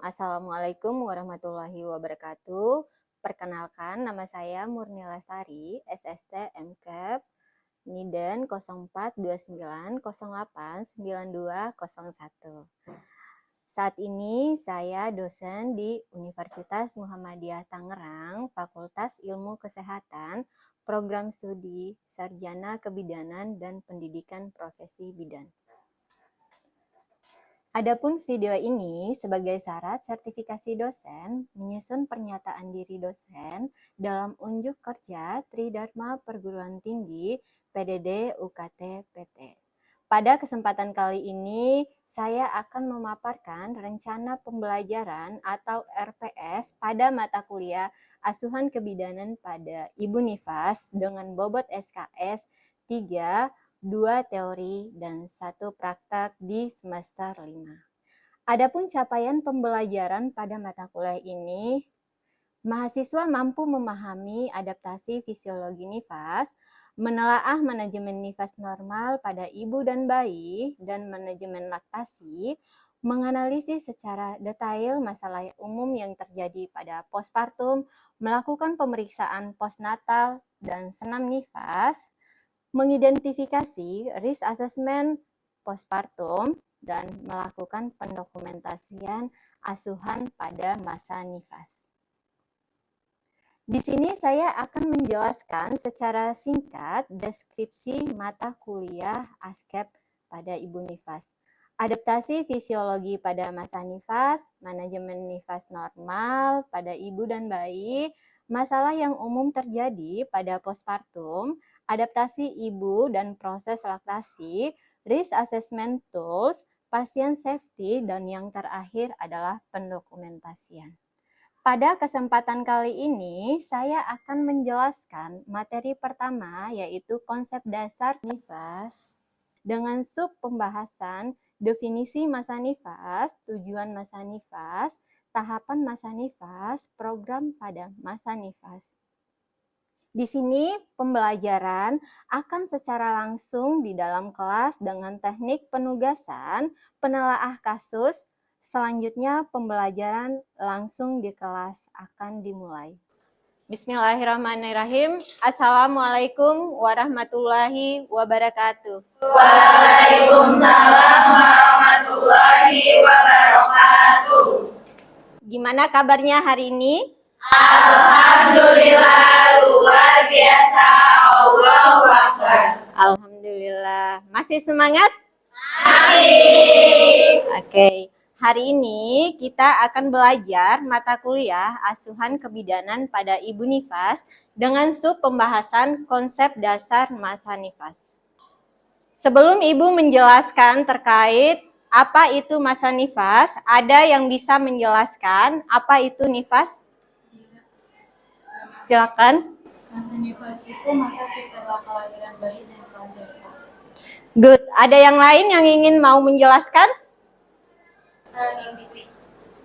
Assalamualaikum warahmatullahi wabarakatuh. Perkenalkan, nama saya Murni Lestari, SST MKEP, NIDEN 0429089201. Saat ini saya dosen di Universitas Muhammadiyah Tangerang, Fakultas Ilmu Kesehatan, Program Studi Sarjana Kebidanan dan Pendidikan Profesi Bidan. Adapun video ini sebagai syarat sertifikasi dosen menyusun pernyataan diri dosen dalam unjuk kerja Tridharma Perguruan Tinggi PDD UKT PT. Pada kesempatan kali ini saya akan memaparkan rencana pembelajaran atau RPS pada mata kuliah Asuhan Kebidanan pada Ibu Nifas dengan bobot SKS 3, 2 teori, dan 1 praktek di semester 5. Adapun capaian pembelajaran pada mata kuliah ini, mahasiswa mampu memahami adaptasi fisiologi nifas, menelaah manajemen nifas normal pada ibu dan bayi, dan manajemen laktasi, menganalisis secara detail masalah umum yang terjadi pada postpartum, melakukan pemeriksaan postnatal dan senam nifas, mengidentifikasi risk assessment postpartum, dan melakukan pendokumentasian asuhan pada masa nifas. Di sini saya akan menjelaskan secara singkat deskripsi mata kuliah ASKEP pada Ibu Nifas. Adaptasi fisiologi pada masa nifas, manajemen nifas normal pada ibu dan bayi, masalah yang umum terjadi pada postpartum, adaptasi ibu dan proses laktasi, risk assessment tools, pasien safety, dan yang terakhir adalah pendokumentasian. Pada kesempatan kali ini, saya akan menjelaskan materi pertama, yaitu konsep dasar nifas, dengan sub pembahasan definisi masa nifas, tujuan masa nifas, tahapan masa nifas, program pada masa nifas. Di sini pembelajaran akan secara langsung di dalam kelas dengan teknik penugasan, penelaah kasus. Selanjutnya pembelajaran langsung di kelas akan dimulai. Bismillahirrahmanirrahim. Assalamualaikum warahmatullahi wabarakatuh. Waalaikumsalam warahmatullahi wabarakatuh. Gimana kabarnya hari ini? Alhamdulillah, luar biasa. Allahu Akbar. Alhamdulillah. Masih semangat? Masih. Oke. Hari ini kita akan belajar mata kuliah Asuhan Kebidanan pada Ibu Nifas dengan sub pembahasan konsep dasar masa nifas. Sebelum Ibu menjelaskan terkait apa itu masa nifas, ada yang bisa menjelaskan apa itu nifas? Silakan. Masa nifas itu masa setelah kelahiran bayi dan plasenta. Good. Ada yang lain yang ingin mau menjelaskan?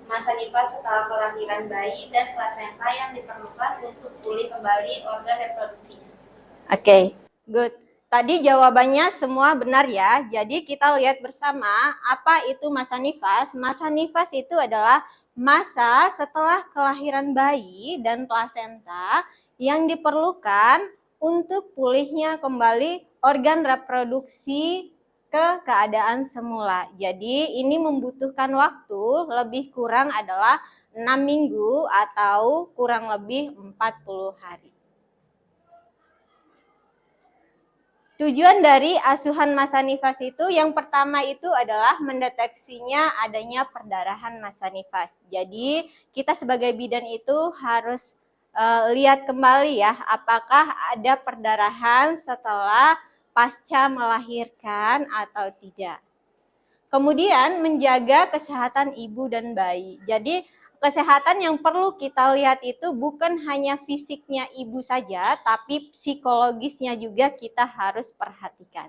Masa nifas setelah kelahiran bayi dan plasenta yang diperlukan untuk pulih kembali organ reproduksinya. Oke, good. Tadi jawabannya semua benar ya. Jadi kita lihat bersama apa itu masa nifas. Masa nifas itu adalah masa setelah kelahiran bayi dan plasenta yang diperlukan untuk pulihnya kembali organ reproduksi ke keadaan semula. Jadi ini membutuhkan waktu lebih kurang adalah 6 minggu atau kurang lebih 40 hari. Tujuan dari asuhan masa nifas itu yang pertama itu adalah mendeteksinya adanya perdarahan masa nifas. Jadi kita sebagai bidan itu harus lihat kembali ya apakah ada perdarahan setelah pasca melahirkan atau tidak. Kemudian menjaga kesehatan ibu dan bayi. Jadi kesehatan yang perlu kita lihat itu bukan hanya fisiknya ibu saja, tapi psikologisnya juga kita harus perhatikan.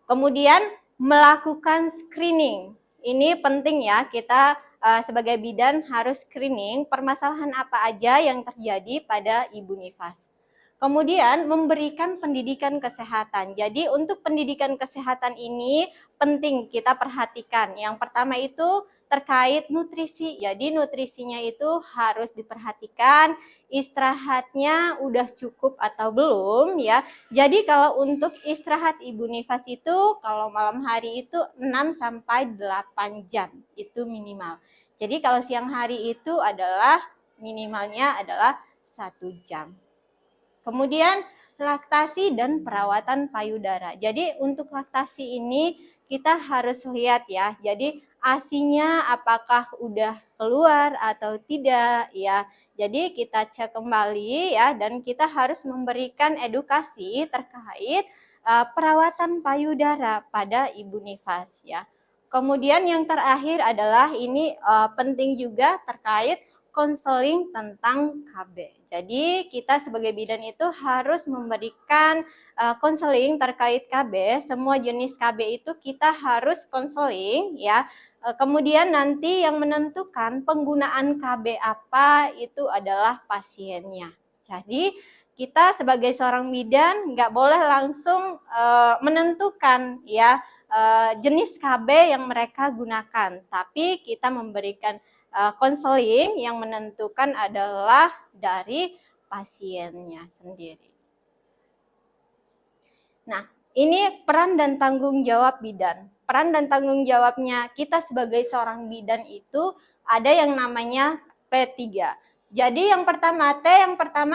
Kemudian melakukan screening. Ini penting ya, kita sebagai bidan harus screening permasalahan apa aja yang terjadi pada ibu nifas. Kemudian memberikan pendidikan kesehatan. Jadi untuk pendidikan kesehatan ini penting kita perhatikan. Yang pertama itu terkait nutrisi. Jadi nutrisinya itu harus diperhatikan, istirahatnya udah cukup atau belum ya. Jadi kalau untuk istirahat Ibu Nifas itu kalau malam hari itu 6 sampai 8 jam itu minimal. Jadi kalau siang hari itu adalah minimalnya adalah 1 jam. Kemudian laktasi dan perawatan payudara. Jadi untuk laktasi ini kita harus lihat ya. Jadi ASI-nya apakah udah keluar atau tidak ya. Jadi kita cek kembali ya dan kita harus memberikan edukasi terkait perawatan payudara pada Ibu Nifas ya. Kemudian yang terakhir adalah ini penting juga terkait konseling tentang KB. Jadi kita sebagai bidan itu harus memberikan konseling terkait KB. Semua jenis KB itu kita harus konseling ya. Kemudian nanti yang menentukan penggunaan KB apa itu adalah pasiennya. Jadi kita sebagai seorang bidan nggak boleh langsung menentukan ya jenis KB yang mereka gunakan, tapi kita memberikan konseling yang menentukan adalah dari pasiennya sendiri. Nah, ini peran dan tanggung jawab bidan. Peran dan tanggung jawabnya kita sebagai seorang bidan itu ada yang namanya P3. Jadi yang pertama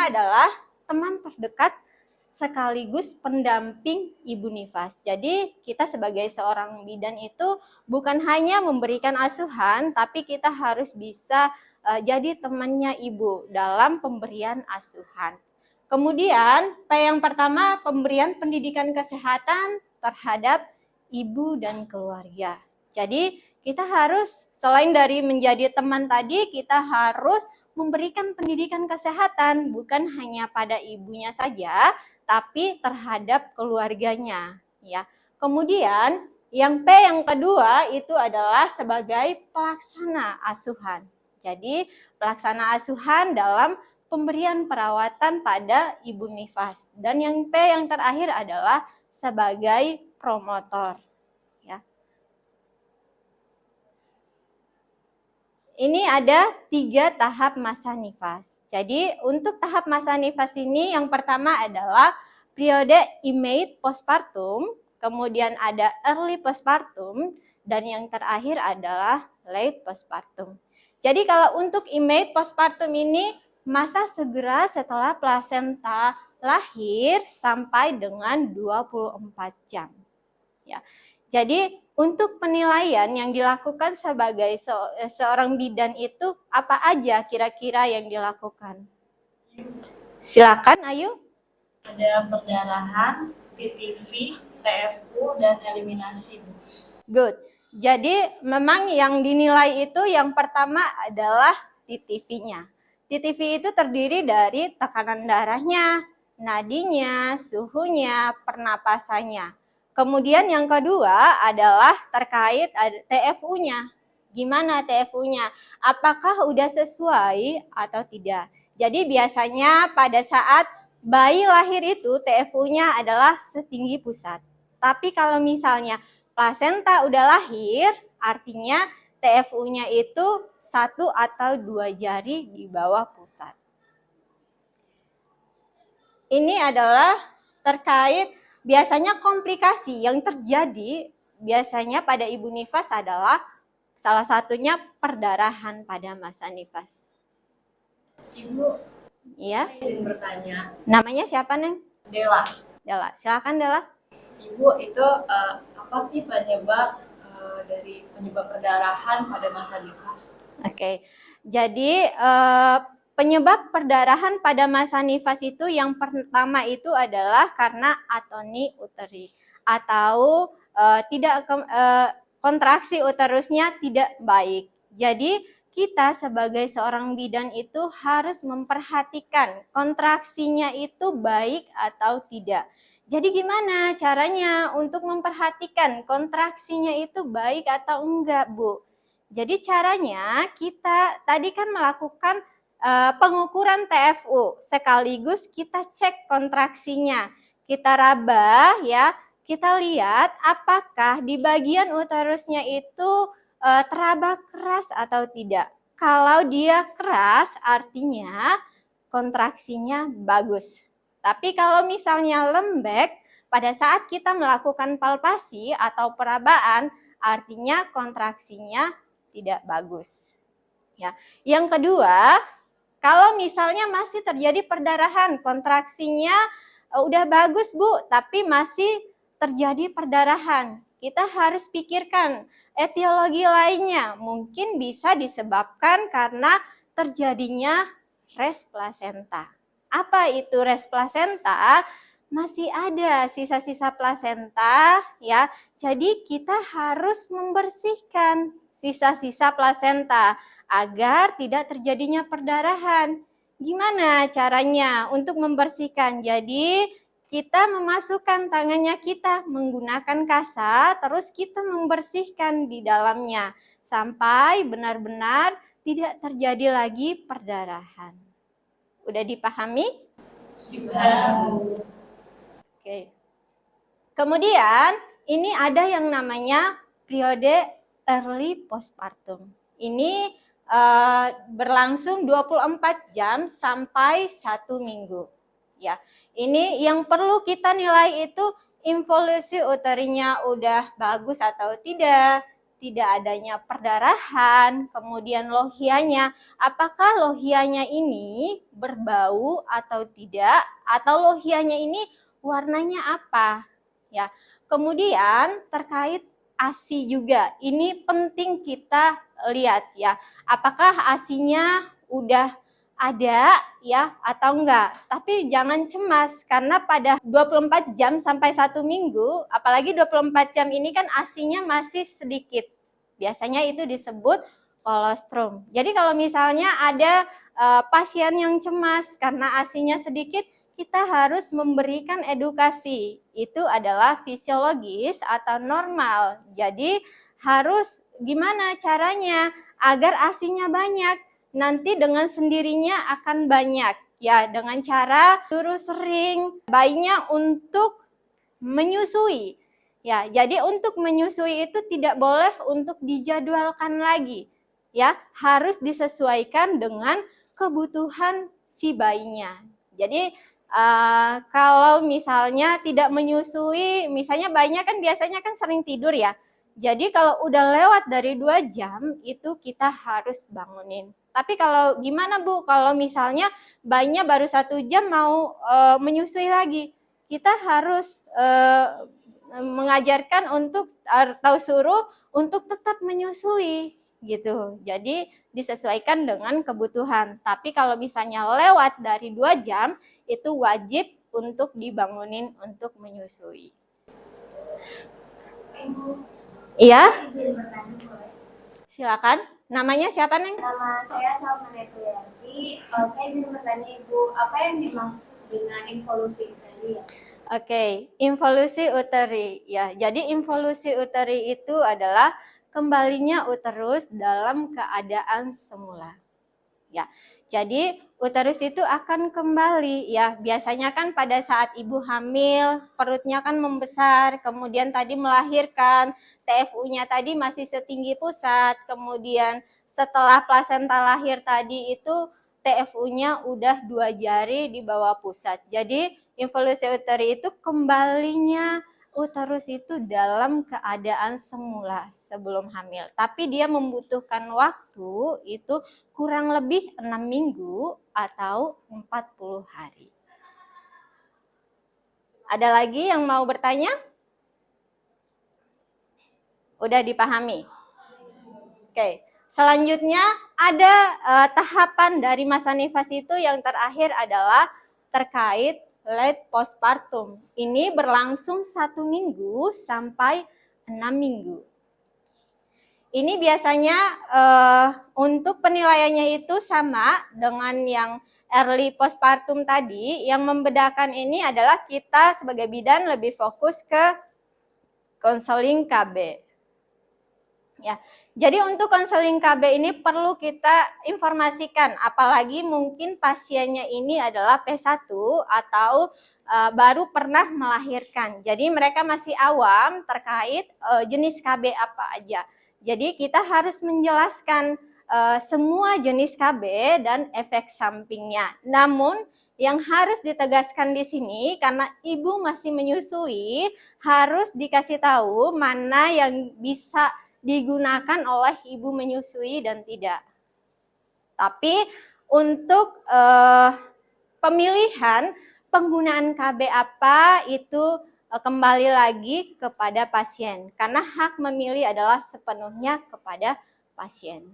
adalah teman terdekat sekaligus pendamping Ibu Nifas. Jadi kita sebagai seorang bidan itu bukan hanya memberikan asuhan, tapi kita harus bisa jadi temannya Ibu dalam pemberian asuhan. Kemudian yang pertama pemberian pendidikan kesehatan terhadap ibu dan keluarga. Jadi kita harus selain dari menjadi teman tadi, kita harus memberikan pendidikan kesehatan bukan hanya pada ibunya saja, tapi terhadap keluarganya ya. Kemudian yang yang kedua itu adalah sebagai pelaksana asuhan. Jadi pelaksana asuhan dalam pemberian perawatan pada Ibu Nifas. Dan yang yang terakhir adalah sebagai promotor ya. Ini ada 3 tahap masa nifas. Jadi untuk tahap masa nifas ini yang pertama adalah periode immediate postpartum, kemudian ada early postpartum, dan yang terakhir adalah late postpartum. Jadi kalau untuk immediate postpartum ini masa segera setelah plasenta lahir sampai dengan 24 jam. Ya. Jadi untuk penilaian yang dilakukan sebagai seorang bidan itu apa aja kira-kira yang dilakukan? Silakan Ayu. Ada perdarahan, TTV, TFU, dan eliminasi. Good. Jadi memang yang dinilai itu yang pertama adalah TTV-nya. TTV itu terdiri dari tekanan darahnya, nadinya, suhunya, pernapasannya. Kemudian yang kedua adalah terkait TFU-nya. Gimana TFU-nya? Apakah udah sesuai atau tidak? Jadi biasanya pada saat bayi lahir itu TFU-nya adalah setinggi pusat. Tapi kalau misalnya plasenta udah lahir, artinya TFU-nya itu 1 atau 2 jari di bawah pusat. Ini adalah terkait biasanya komplikasi yang terjadi biasanya pada Ibu Nifas adalah salah satunya perdarahan pada masa nifas. Ibu, Iya. izin bertanya. Namanya siapa, Neng? Dela. Dela. Silakan Dela. Ibu, itu apa sih penyebab dari penyebab perdarahan pada masa nifas? Oke. Jadi penyebab perdarahan pada masa nifas itu yang pertama itu adalah karena atoni uteri atau kontraksi uterusnya tidak baik. Jadi kita sebagai seorang bidan itu harus memperhatikan kontraksinya itu baik atau tidak. Jadi gimana caranya untuk memperhatikan kontraksinya itu baik atau enggak, Bu? Jadi caranya kita tadi kan melakukan pengukuran TFU sekaligus kita cek kontraksinya. Kita raba ya, kita lihat apakah di bagian uterusnya itu teraba keras atau tidak. Kalau dia keras artinya kontraksinya bagus. Tapi kalau misalnya lembek, pada saat kita melakukan palpasi atau perabaan, artinya kontraksinya tidak bagus. Ya. Yang kedua, kalau misalnya masih terjadi perdarahan, kontraksinya udah bagus Bu, tapi masih terjadi perdarahan. Kita harus pikirkan etiologi lainnya. Mungkin bisa disebabkan karena terjadinya res plasenta. Apa itu res plasenta? Masih ada sisa-sisa plasenta ya. Jadi kita harus membersihkan sisa-sisa plasenta agar tidak terjadinya perdarahan. Gimana caranya untuk membersihkan? Jadi kita memasukkan tangannya kita menggunakan kasa, terus kita membersihkan di dalamnya sampai benar-benar tidak terjadi lagi perdarahan. Udah dipahami? Sudah. Oke. Kemudian ini ada yang namanya periode early postpartum. Ini berlangsung 24 jam sampai 1 minggu. Ya, ini yang perlu kita nilai itu involusi uterinya udah bagus atau tidak adanya perdarahan, kemudian lohianya, apakah lohianya ini berbau atau tidak, atau lohianya ini warnanya apa, ya. Kemudian terkait ASI juga, ini penting kita lihat ya, apakah ASInya udah ada ya atau enggak. Tapi jangan cemas karena pada 24 jam sampai 1 minggu, apalagi 24 jam ini kan ASInya masih sedikit. Biasanya itu disebut kolostrum. Jadi kalau misalnya ada pasien yang cemas karena ASInya sedikit, kita harus memberikan edukasi. Itu adalah fisiologis atau normal. Jadi harus gimana caranya agar ASInya banyak. Nanti dengan sendirinya akan banyak. Ya, dengan cara suruh sering bayinya untuk menyusui. Ya, jadi untuk menyusui itu tidak boleh untuk dijadwalkan lagi. Ya, harus disesuaikan dengan kebutuhan si bayinya. Jadi kalau misalnya tidak menyusui, misalnya bayinya kan biasanya kan sering tidur ya. Jadi kalau udah lewat dari 2 jam itu kita harus bangunin. Tapi kalau gimana Bu, kalau misalnya bayinya baru 1 jam mau menyusui lagi, kita harus mengajarkan untuk atau suruh untuk tetap menyusui gitu. Jadi disesuaikan dengan kebutuhan. Tapi kalau misalnya lewat dari 2 jam, itu wajib untuk dibangunin untuk menyusui. Iya? Silakan. Namanya siapa, Neng? Nama saya Salma Tuyanti. Saya ingin bertanya Ibu, apa yang dimaksud dengan involusi uteri? Oke, involusi uteri ya. Jadi involusi uteri itu adalah kembalinya uterus dalam keadaan semula. Ya. Jadi uterus itu akan kembali ya. Biasanya kan pada saat ibu hamil, perutnya kan membesar, kemudian tadi melahirkan, TFU-nya tadi masih setinggi pusat, kemudian setelah plasenta lahir tadi itu TFU-nya udah 2 jari di bawah pusat. Jadi involusi uteri itu kembalinya uterus itu dalam keadaan semula sebelum hamil. Tapi dia membutuhkan waktu itu kurang lebih 6 minggu atau 40 hari. Ada lagi yang mau bertanya? Udah dipahami? Oke. Selanjutnya ada tahapan dari masa nifas itu yang terakhir adalah terkait late postpartum. Ini berlangsung 1 minggu sampai 6 minggu. Ini biasanya untuk penilaiannya itu sama dengan yang early postpartum tadi. Yang membedakan ini adalah kita sebagai bidan lebih fokus ke konseling KB. Ya. Jadi untuk konseling KB ini perlu kita informasikan, apalagi mungkin pasiennya ini adalah P1 atau baru pernah melahirkan. Jadi mereka masih awam terkait jenis KB apa aja. Jadi kita harus menjelaskan semua jenis KB dan efek sampingnya. Namun yang harus ditegaskan di sini, karena ibu masih menyusui, harus dikasih tahu mana yang bisa digunakan oleh ibu menyusui dan tidak. Tapi untuk pemilihan penggunaan KB apa itu kembali lagi kepada pasien, karena hak memilih adalah sepenuhnya kepada pasien.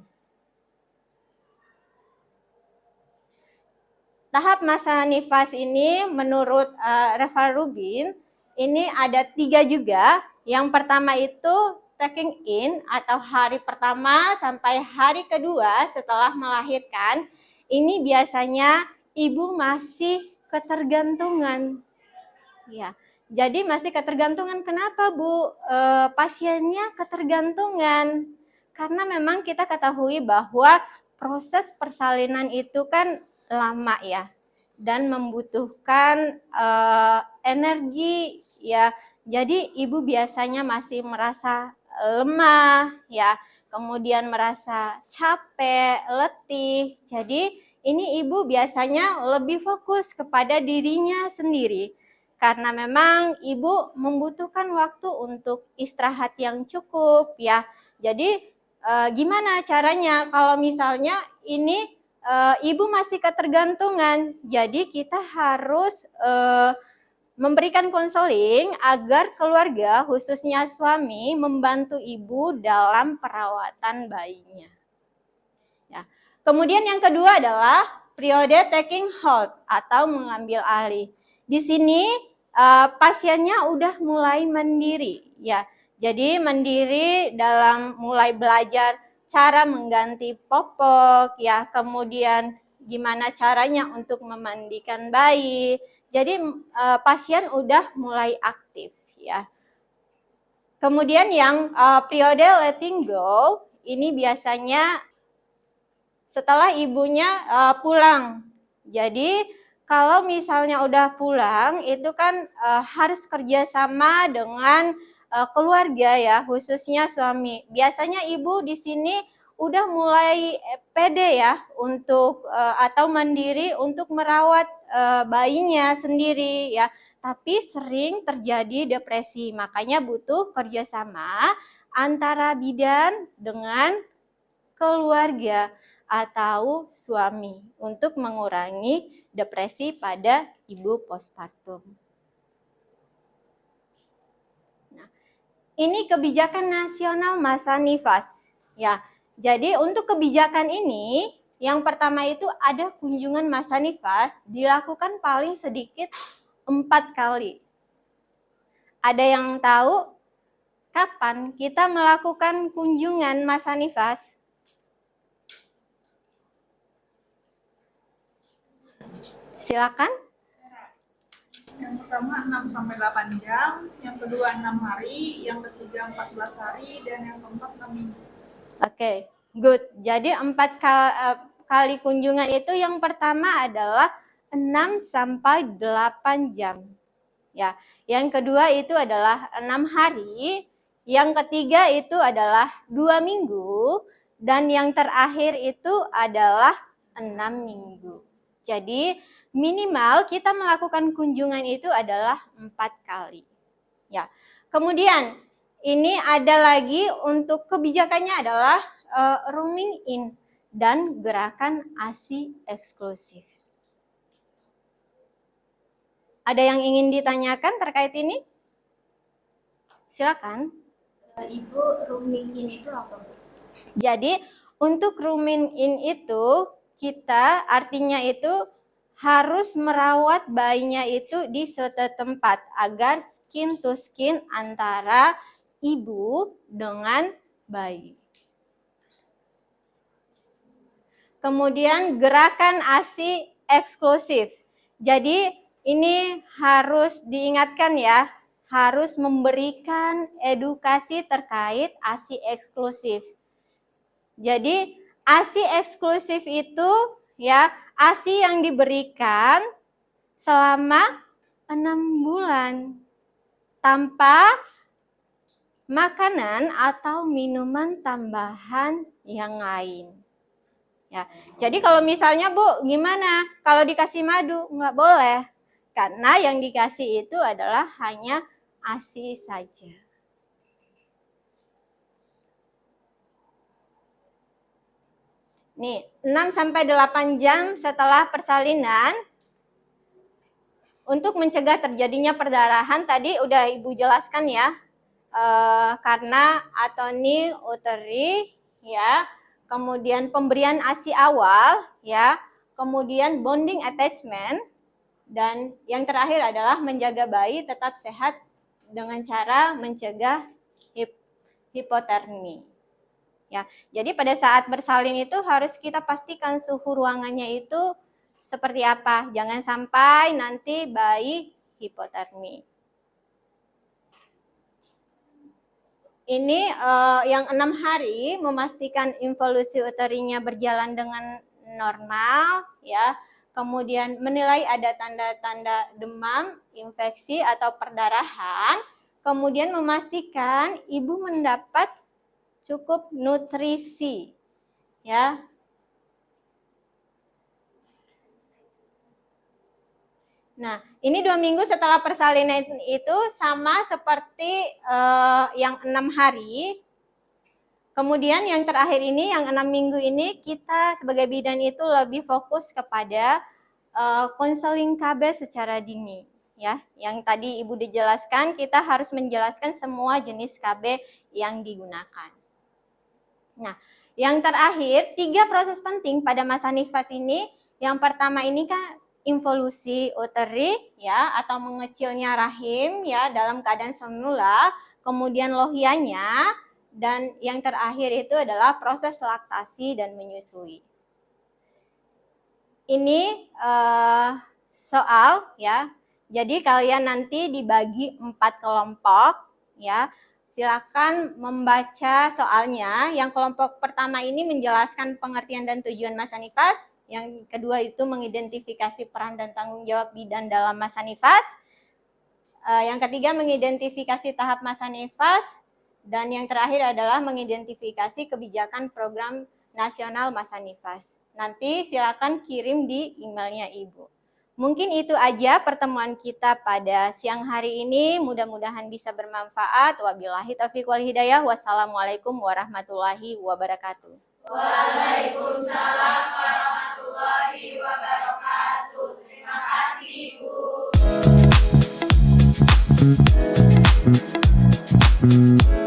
Tahap masa nifas ini menurut Reva Rubin ini ada 3 juga. Yang pertama itu taking in atau hari pertama sampai hari kedua setelah melahirkan. Ini biasanya ibu masih ketergantungan. Ya, jadi masih ketergantungan. Kenapa Bu? Pasiennya ketergantungan. Karena memang kita ketahui bahwa proses persalinan itu kan lama ya, dan membutuhkan energi ya. Jadi ibu biasanya masih merasa lemah ya, kemudian merasa capek, letih. Jadi ini ibu biasanya lebih fokus kepada dirinya sendiri, karena memang ibu membutuhkan waktu untuk istirahat yang cukup ya. Jadi gimana caranya kalau misalnya ini ibu masih ketergantungan? Jadi kita harus memberikan konseling agar keluarga, khususnya suami, membantu ibu dalam perawatan bayinya. Ya. Kemudian yang kedua adalah periode taking hold atau mengambil alih. Di sini pasiennya udah mulai mandiri ya. Jadi mandiri dalam mulai belajar cara mengganti popok ya, kemudian gimana caranya untuk memandikan bayi. Jadi pasien udah mulai aktif ya. Kemudian yang periode letting go ini biasanya setelah ibunya pulang. Jadi kalau misalnya udah pulang itu kan harus kerjasama dengan keluarga ya, khususnya suami. Biasanya ibu di sini udah mulai pede ya untuk atau mandiri untuk merawat bayinya sendiri ya. Tapi sering terjadi depresi, makanya butuh kerjasama antara bidan dengan keluarga atau suami untuk mengurangi depresi pada ibu postpartum. Nah, ini kebijakan nasional masa nifas ya. Jadi untuk kebijakan ini yang pertama itu ada kunjungan masa nifas dilakukan paling sedikit 4 kali. Ada yang tahu kapan kita melakukan kunjungan masa nifas? Silakan. Yang pertama 6-8 jam, yang kedua 6 hari, yang ketiga 14 hari, dan yang keempat 6 minggu. Oke, good. Jadi 4 kali kunjungan itu yang pertama adalah 6-8 jam. Ya, yang kedua itu adalah 6 hari, yang ketiga itu adalah 2 minggu, dan yang terakhir itu adalah 6 minggu. Jadi minimal kita melakukan kunjungan itu adalah 4 kali. Ya. Kemudian ini ada lagi untuk kebijakannya adalah rooming in dan gerakan ASI eksklusif. Ada yang ingin ditanyakan terkait ini? Silakan. Ibu, rooming in itu apa, Bu? Jadi untuk rooming in itu kita artinya itu harus merawat bayinya itu di suatu tempat agar skin to skin antara ibu dengan bayi. Kemudian gerakan ASI eksklusif. Jadi ini harus diingatkan ya, harus memberikan edukasi terkait ASI eksklusif. Jadi ASI eksklusif itu ya ASI yang diberikan selama 6 bulan tanpa makanan atau minuman tambahan yang lain. Ya, jadi kalau misalnya Bu, gimana? Kalau dikasih madu, nggak boleh. Karena yang dikasih itu adalah hanya ASI saja. Nih, 6-8 jam setelah persalinan, untuk mencegah terjadinya perdarahan, tadi udah Ibu jelaskan ya, karena atoni uteri, ya, kemudian pemberian ASI awal, ya, kemudian bonding attachment, dan yang terakhir adalah menjaga bayi tetap sehat dengan cara mencegah hipotermi. Ya, jadi pada saat bersalin itu harus kita pastikan suhu ruangannya itu seperti apa. Jangan sampai nanti bayi hipotermi. Ini yang 6 hari memastikan involusi uterinya berjalan dengan normal, ya. Kemudian menilai ada tanda-tanda demam, infeksi atau perdarahan. Kemudian memastikan ibu mendapat cukup nutrisi, ya. Nah, ini 2 minggu setelah persalinan itu sama seperti yang 6 hari. Kemudian yang terakhir ini, yang 6 minggu ini, kita sebagai bidan itu lebih fokus kepada konseling KB secara dini. Ya, yang tadi Ibu dijelaskan, kita harus menjelaskan semua jenis KB yang digunakan. Nah, yang terakhir, 3 proses penting pada masa nifas ini. Yang pertama ini kan involusi uteri, ya, atau mengecilnya rahim, ya, dalam keadaan semula, kemudian lohianya, dan yang terakhir itu adalah proses laktasi dan menyusui. Ini soal, ya. Jadi kalian nanti dibagi 4 kelompok, ya. Silakan membaca soalnya. Yang kelompok pertama ini menjelaskan pengertian dan tujuan masa nifas. Yang kedua itu mengidentifikasi peran dan tanggung jawab bidan dalam masa nifas. Yang ketiga mengidentifikasi tahap masa nifas. Dan yang terakhir adalah mengidentifikasi kebijakan program nasional masa nifas. Nanti silakan kirim di emailnya Ibu. Mungkin itu aja pertemuan kita pada siang hari ini. Mudah-mudahan bisa bermanfaat. Wabillahi taufiq wal hidayah. Wassalamualaikum warahmatullahi wabarakatuh. Waalaikumsalam warahmatullahi wabarakatuh. Terima kasih, Bu.